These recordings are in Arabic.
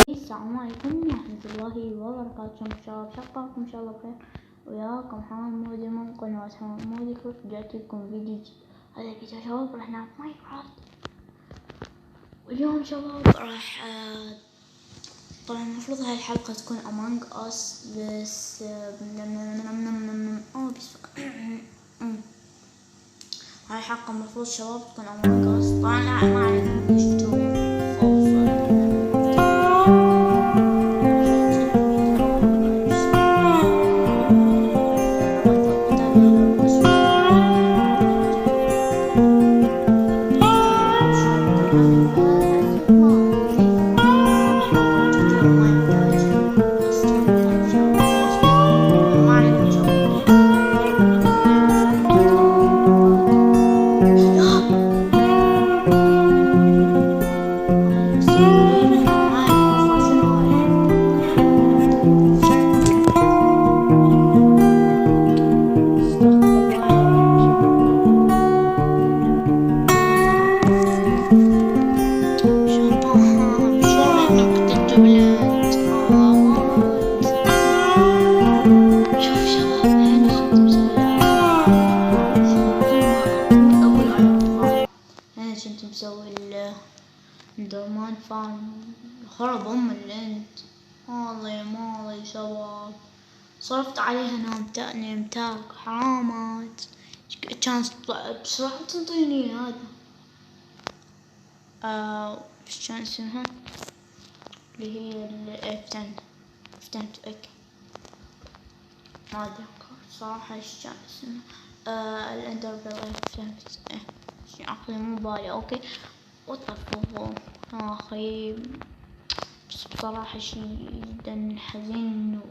السلام عليكم ورحمة الله وبركاته. شباب شقاكم إن شاء الله بخير، وياكم حمام مودي من قناة حمام مودي. رجعت لكم فيديو جديد. هذا الفيديو شباب راح نلعب ماينكرافت، واليوم شباب راح طبعا المفروض هاي الحلقة تكون أمونج أس، بس هاي الحلقة المفروض شباب تكون أمونج أس. طبعا لا ما عليكم شفتوا درمان فارم. خرب ام الانت. مالي شباب، صرفت عليها نمتاك حرامات. كان بصراحة تنطيني هذا ايش كان اسمها اللي هي افتنت اوكي، ما اتذكر صراحة ايش كان اسمها. الاندر بيل افتنت عقلي مو بالي. اوكي وطفوا اخي، بس بصراحة شي جدا حزين انه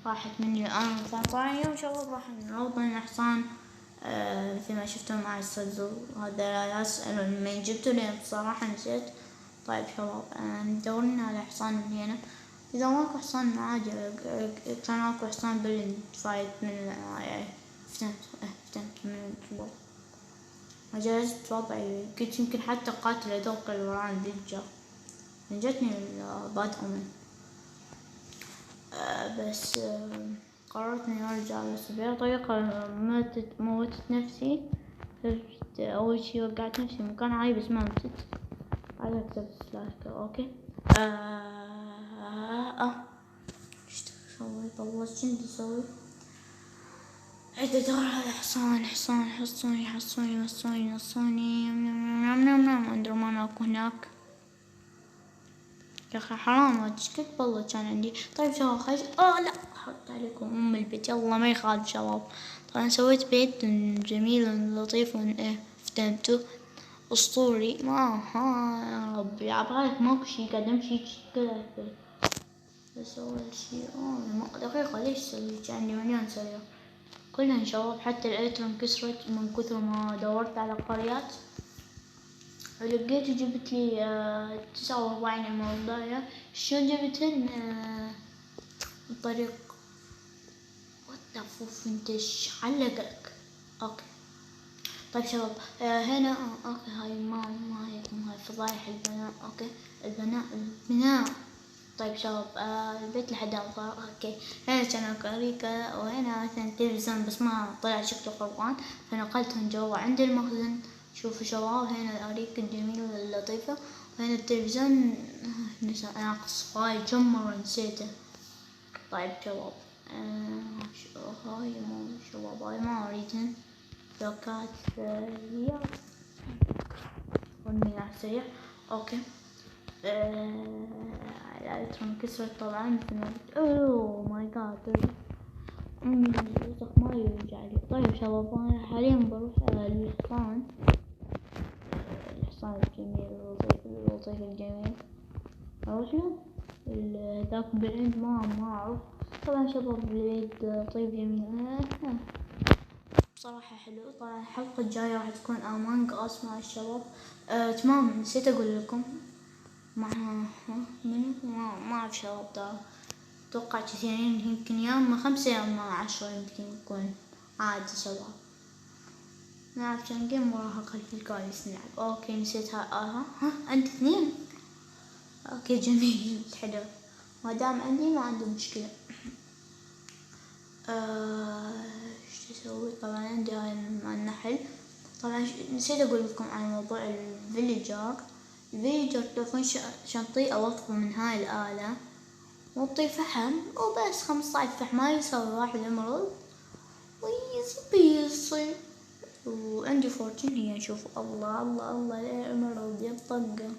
راحت مني الان. طبعا اليوم شباب راح نروض حصان مثل ما شفتوا معي الصدر. هذا لا يسألوا من جبته لين بصراحة نسيت. طيب شباب ندورنا على حصان من هنا. اذا ماكو حصان عادي، كان ماكو حصان بالفايت من افتنت من الجبل. جهزت وضعي، كنت يمكن حتى قاتل هذوك اللي ورانا دجة. جتني باد اومن، بس قررت اني ارجع. بس بطريقة موتت نفسي. اول شي وقعت نفسي مكان عالي بس ما متت. على اكتب سلاش اوكي. ايش اسوي؟ طلعت شنو اسوي؟ عيد ادور على حصوني. اندرمان اكو هناك. يا اخي حرام اشكك والله كان عندي. طيب شباب لا حط عليكم ام البيت، يلا ما يخالف شباب. طبعا سويت بيت جميل لطيف فهمتوا اسطوري. ما يا ربي عبالك ماكو شي قاعد امشي كذا البيت. بس اول شي دقيقة ليش سويت عندي مليون سرير كلهن شباب. حتى الالترا انكسرت من كثر ما دورت على قريات، ولقيت جبت لي 49 امراضية. شلون جبتهن؟ الطريق واتفوف انتش علقك. اوكي طيب شباب هنا اوكي هاي ما هاي فضايح البناء. اوكي البناء. طيب شباب البيت لحدام اوكي. هنا كان كاريكا، وهنا مثلا تلفزيون بس ما طلع شكله خربان فنقلتهم جوا عند المخزن. شوفوا شباب هنا الأريكة الجميلة اللطيفة، وهنا التلفزيون ناقص هاي كم مرة نسيته. طيب شباب هاي مو شباب هاي ما أريدهن. بلوكات هي والمياه سريع. اوكي الالترا انكسرت طبعا مثل ما قلت. اوه ماي جاد الوسخ ما يرجع لي. طيب شباب انا حاليا بروح للحصان. الحصان الجميل اللطيف الجميل اروح له. ذاك بعيد ما اعرف. طبعا شباب العيد طيب جميل بصراحة حلو. طبعا الحلقة الجاية راح تكون امونج اس مع الشباب. تمام نسيت اقول لكم مع ما اعرف شباب ده اتوقع كثيرين يمكن يا اما 5 يا اما 10 يمكن يكون عادي شباب. نلعب كان جيم وراها خلف الكواليس نلعب. اوكي نسيتها. ها عندي 2. اوكي جميل حلو، ما دام عندي ما عندي مشكلة. ايش تسوي؟ طبعا عندي هاي النحل. طبعا نسيت اقول لكم عن موضوع الفيليجر. تلفون شنطي اوظفه من هاي الآلة ونطي فحم وبس. 15 فحم ما يسوي 1 إمرالد ويصير. وعندي 14 هي. نشوف الله الله الله الإمرالد يطقه.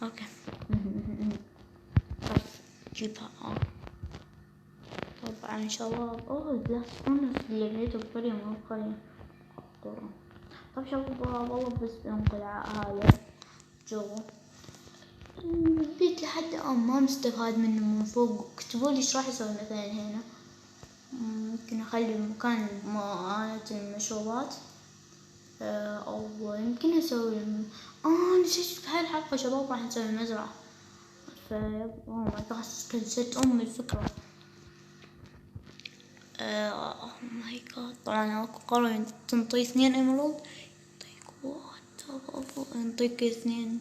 اوكي جيبها. طبعا شباب لا استنى اللي لقيته بقرية مو بقرية. طب شباب والله بس بنقلع هذا جوا البيت لحد الآن ما مستفاد منه من فوق. اكتبولي ايش راح اسوي مثلا هنا. ممكن اخلي مكان مالت المشروبات، او يمكن اسوي نسيت بهاي الحلقة شباب راح نسوي مزرعة. اوه ماي جاد نسيت الفكرة. ماي جاد طبعا اكو قرية تنطي 2 إمرالد نطيك 2.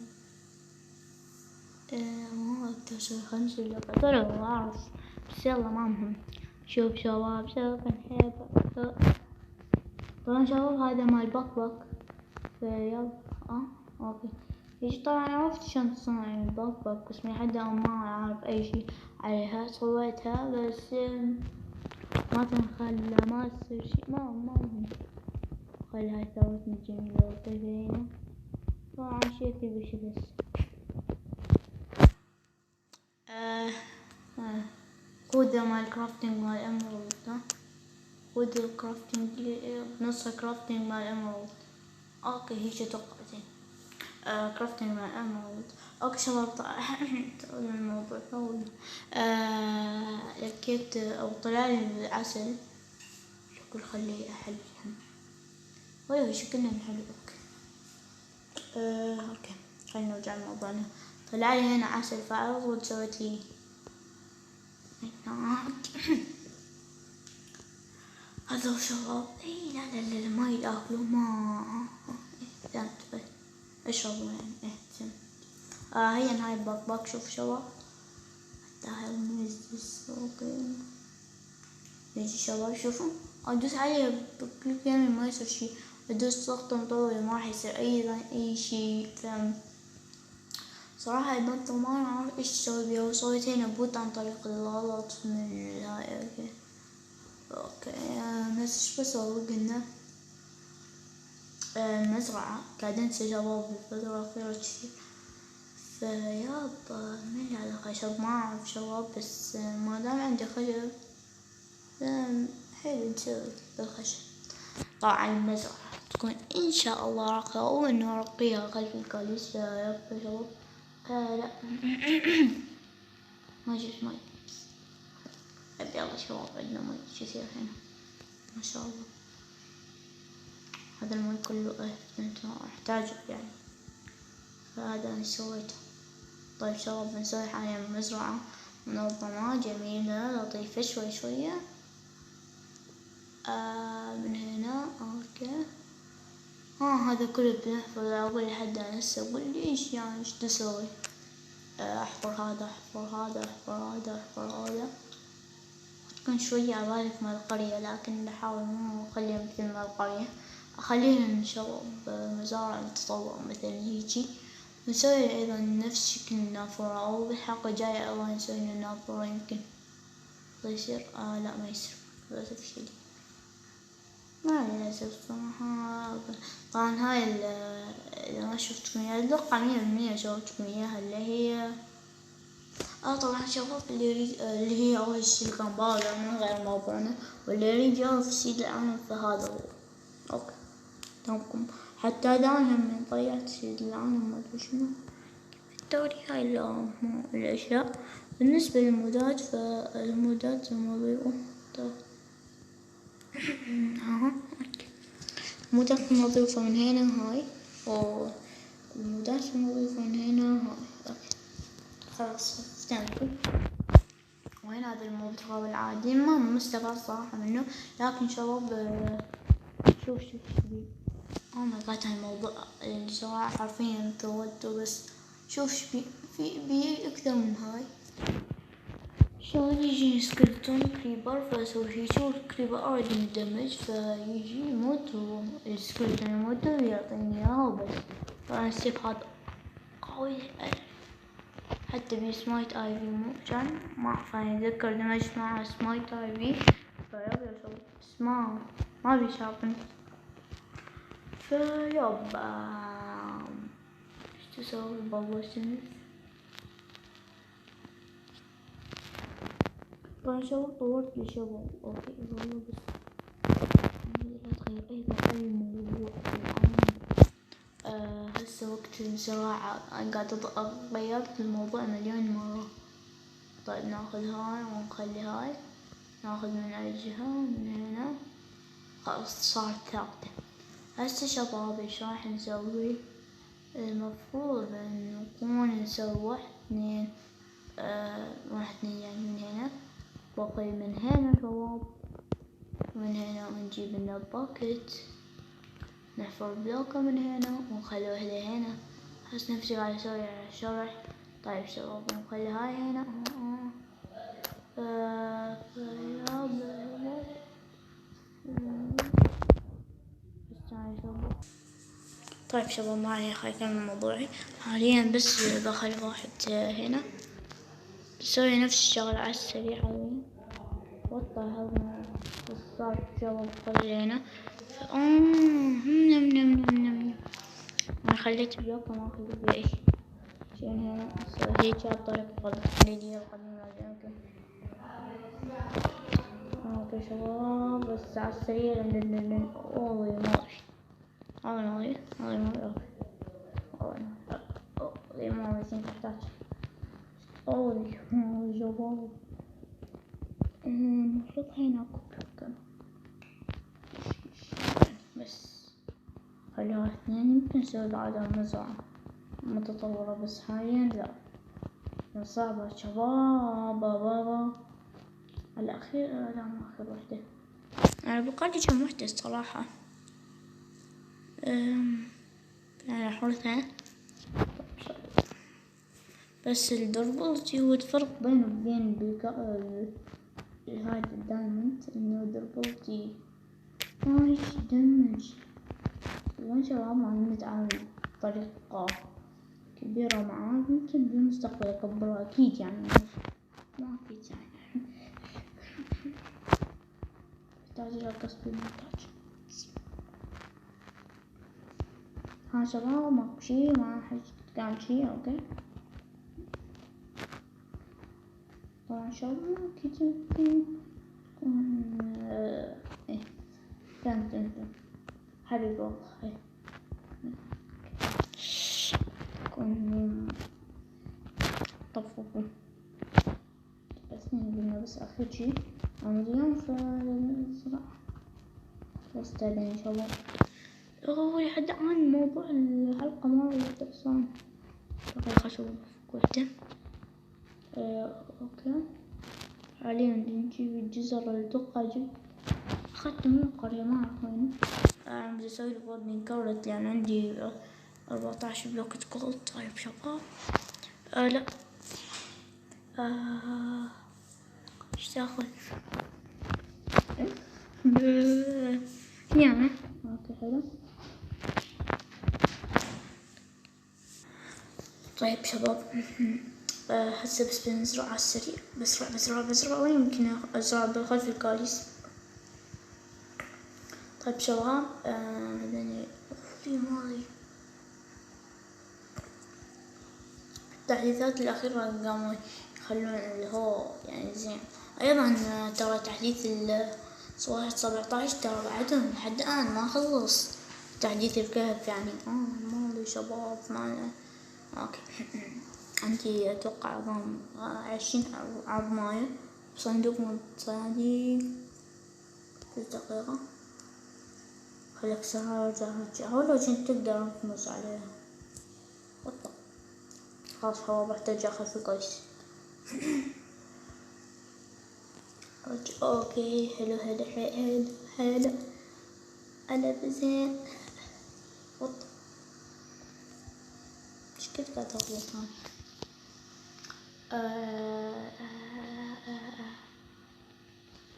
ما اقدر اسوي 5 ولا ما اعرف، بس يلا ما مهم. شوف شباب سوف نحب. طبعا شباب هذا مال بك فيلا. اوكي ايش طبعا عرفت شلون تصنع البك بس من حد ما اعرف اي شي عليها. سويتها بس ما تنخلى ما تصير شي. ما مهم. خلي هاي ثروتنا الجميلة وطيبة. طبعا شي في شي بس. كود مال كرافتنج مال إمرالد. كود الكرافتنج بنص كرافتنج مال إمرالد. اوكي هيك اتوقع زين. كرافتنج مال إمرالد. اوكي شباب طول الموضوع طول. لكيت او طلعلي العسل. شكل خليه احل ويا شكلنا نحل. اوكي خلينا نرجع لموضوعنا. طلعلي هنا عسل فعرض وسويت لي هذا شباب. لا ما ياكلوا ما اشربوا يعني هي هاي باك. شوف شباب حتى هاي الميز. اوكي يجي شباب شوفوا ادوس عليه بكل كلمة ما يصير شي. ادوس ضغط مطول ما راح يصير اي شي. صراحة البنطة ما اعرف ايش اسوي بيها وسويت هنا بوت عن طريق الغلط من هاي. اوكي بس ايش بسوي قلنا المزرعة قاعدين شباب بالفترة الأخيرة كثير. فيابا من على خشب ما أعرف شباب بس ما دام عندي خشب حلو نسوي بالخشب. طبعا المزرعة تكون إن شاء الله راقية وإنه أرقيها خلف الكاليس. يابا شباب لا ما جبت ماي. يلا شباب عندنا ماي كثير هنا ما شاء الله. هذا الماي كله احتاجه يعني. فهذا أنا سويته. طيب شباب بنسوي حاليا مزرعة منظمة جميلة لطيفة شوية. من هنا اوكي. هذا كله بنحفر. اقول لحد انا هسه اقول لي ايش يعني ايش تسوي. احفر هذا احفر هذا احفر هذا احفر هذا. تكون شوية عبالك مال القرية لكن بحاول مو اخليها مثل مال القرية. اخليها ان شاء الله مزارع تطور مثل هيجي. نسوي ايضا نفس شكل النافورة او بالحلقة الجاية ايضا نسوي النافورة يمكن يصير. لا ما يصير للأسف الشديد ما للأسف صراحة. طبعا هاي اللي ما شفتكم اياها اتوقع 100% شوفتكم اياها اللي هي طبعا شباب اللي هي اول شي اللي كان باودر من غير موضوعنا. واللي يريد يعرف سيد العالم فهذا هو. اوكي تمامكم حتى دائما من طيات سيد العالم ما ادري شنو في الدوري. هاي الاشياء بالنسبة للمودات. فالمودات الموضوع المودات نضيفها من هنا هاي. والمودات نضيفها من هنا هاي. اوكي خلاص استنوا وين وين هذا المحتوى العادي ما مستفاد صراحة منه، لكن شباب شوف اوه ماي جاد هالموضوع الصراحة حرفيا توتر، بس شوف في أكثر من هاي. شلون يجي سكلتون كريبر فأسوي شي، شوف كريبر أوريدي مدمج فيجي يموت والسكلتون يموت ويعطيني إياها وبس. طبعا السيف هذا قوي حتى بسمايت اي في مو كان ما اعرف اني اتذكر دمجت مع سمايت اي في فيابا بس ما بيشاركني فيابا ايش تسوي بابا سميث. طبعا شباب طورت لشباب اوكي والله بس لا تغير اي موضوع الان. هسه وقت الزراعة انا قاعدة غيرت الموضوع مليون مرة. طيب ناخذ هاي ونخلي هاي، ناخذ من اي جهة من هنا خلاص صارت ثابتة. هسه شباب ايش راح نسوي؟ المفروض ان نكون نسوي واحد اثنين يعني من هنا باقي من هنا شباب، من هنا ونجيب لنا باكت نحفر بلوكة من هنا ونخلوه لهنا. هسه نفس قاعد اسوي على الشرح. طيب شباب ونخلي هاي هنا طيب شباب ما علي خايفة من موضوعي حاليا، بس بخلي واحد هنا بسوي نفس الشغلة على السريع حاليا وطلع هذا صار شباب خلي هنا انا خليت بلوك وما خليت بيه شي هنا اسوي هيك الطريقة التقليدية القديمة يمكن. اوكي شباب بس على السريع والله مالي تحتاج شباب المفروض هنا اكو بلوكة بس خلوها اثنين. يمكن نسوي بعدها مزرعة متطورة بس حاليا لا صعبة شباب. بابا الأخير لا مو آخر وحدة، أنا بقالي كم وحدة الصراحة أنا حرتها بس الدربلتي هو الفرق بينه وبين هاي الدايموند إنه الدربلتي ما يدمج. وإن شاء الله ما نتعامل بطريقة كبيرة معاه، يمكن بالمستقبل أكبره أكيد يعني ما أكيد يعني يحتاج إلى كسب المونتاج. ها شباب ماكو شي ما حد كان شي اوكي. طبعا شباب اكيد يمكن ايه فهمت حبيبي والله كون طفقوا بس قلنا بس اخر شي اليوم فالزراعة بس تابعين ان شاء الله. لحد الآن موضوع الحلقة ما يدرسون بقي خشب وحدة اوكي. حاليا نجيب الجزر الدقة أخذت من القرية ما أعرف وين. أنا بدي أسوي لي بوردنج كارت يعني عندي 14 بلوكة جولد. طيب شباب لا ايش تاخذ يعني اوكي حلو. طيب شباب هسه بس بنزرع على السريع بزرع ويمكن أزرع بالخلف الكاليس. طيب شباب التحديثات الأخيرة قاموا يخلون اللي هو يعني زين. أيضا ترى تحديث صفحة 17 ترى بعدهم لحد الآن ما خلص تحديث الكهف يعني مالي شباب ما اوكي. عندي اتوقع عظام 20 عظماية صندوق من صناديق في دقيقة. خليك سهرة هو لو كنت تقدر تمس عليها خلاص هو بحتاج اخذ في كويس. اوكي حلو حلو حلو حلو. انا بزين وط ايش كيف قاعد اغلط هاي.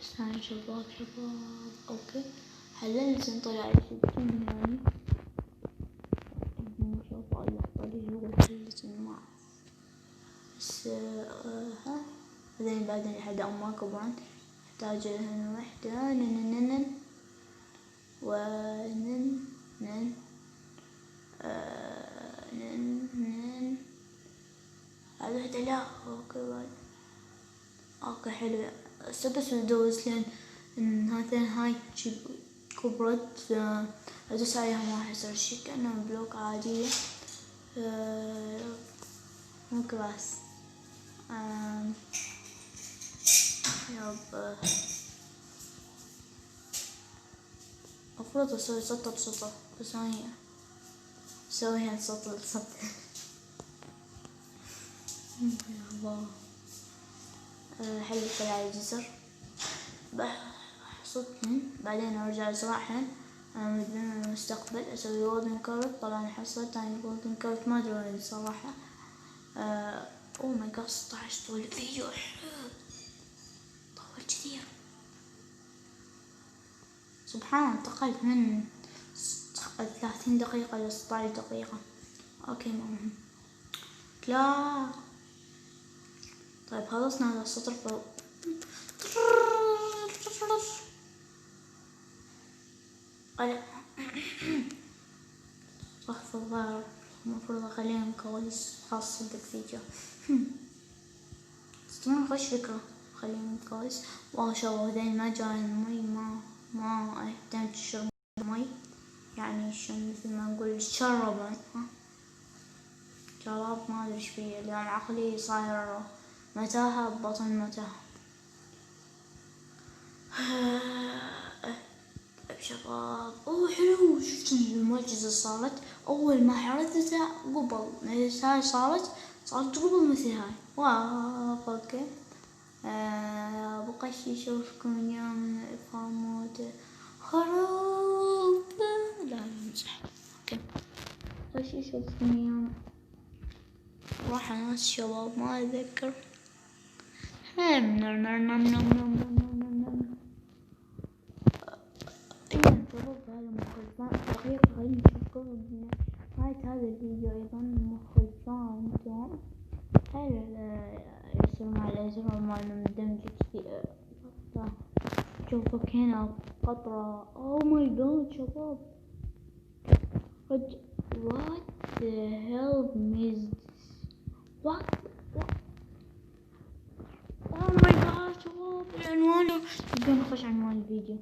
استنى شباب اوكي حللت طلع الجبن يعني ما شاء الله اللقطة اللي يقول حللت ما بس ها بعدين لحد ما كبران احتاج لهن وحدة نن ونن نن نن هذا وحدة لا اوكي بعد اوكي حلو بس بدوز لين هاتين هاي كبرت ادوس عليها ما راح يصير شي كأنه بلوك عادية مو كلاس يب مفروض اسوي سطر بسطر بس هاي اسويها سطر بسطر يا الله. حلو طلع الجسر بحصدهن بعدين ارجع ازرعهن من المستقبل اسوي جولدن كارت طبعا حصلت تاني جولدن كارت ما ادري وين صراحة. اوه ماي جاد 16 طول الفيديو طول كثير سبحان انتقلت من 30 دقيقة ل 16 دقيقة. اوكي ما مهم لا. طيب خلصنا هذا السطر استغفر الله المفروض اخليهم كواليس خاصة بالفيديو. استمر خوش فكرة خليهم كواليس. والله شباب هذين ما جاي المي ما اهتمت شرب مي يعني مثل ما نقول شربا شراب ما ادري ايش فيه اليوم عقلي صاير متاهة ببطن متاهة. شباب اوه حلو شفت المعجزة صارت اول ما حركتها قبل هاي صارت قبل مثل هاي واو اوكي. بقى اشوفكم يوم فاموت خروف لا نمزح اوكي بقى اشوفكم يوم راح ناس شباب ما اتذكر دقيقة خلينا نشوفكم نهاية هذا الفيديو أيضا مخرجان توم هل يصير مع الأزرار مال الدمج كثير. شوفك هنا قطرة oh my god شباب what the hell is what oh my god شباب العنوان نبي نخش عنوان الفيديو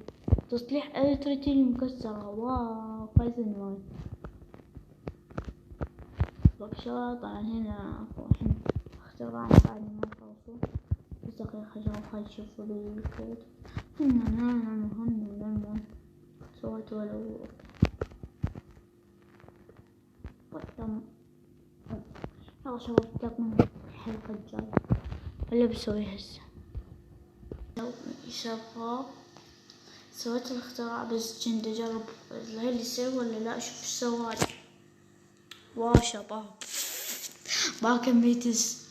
تصليح الترتيل المكسرة واو فايز عنوان بكشرة. طبعا هنا الحين اختراع بعد ما خلصوا بس دقيقة شباب خلي تشوفوا الكود هنا سويت ولو قدام يلا شباب نلقاكم الحلقة الجاية اللي بسويه هسه. شباب سويت الاختراع بس كنت اجرب هل يصير ولا لا اشوف ايش سوالي. واو شباب باكن بيتس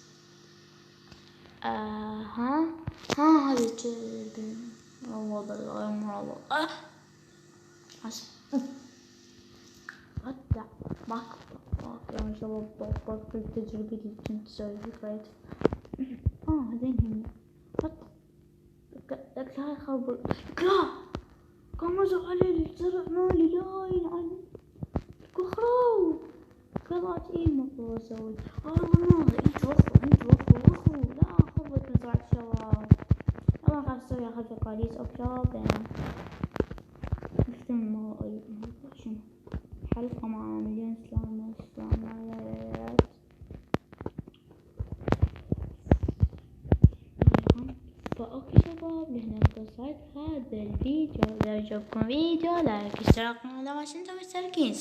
ها هذا الكلب روض غير مروض حسب ودع ماكو يا شباب ضبط التجربة اللي كنت اسوي في كريت هذين هن لك هاي خبر لا كان مزق علي الزرع مالي لا يلعن كخرو كذات ايه المفروض اسوي والله ما انت وخو لا خربت مزرعة الشباب يلا خاف اسوي اخذ قاليس اوكي نختم شنو حلقة مع مليون سلامات فأوكي شباب لهنا قصة هذا الفيديو. إذا عجبكم فيديو لايك اشتراك قناة ما تنسوا مشتركين.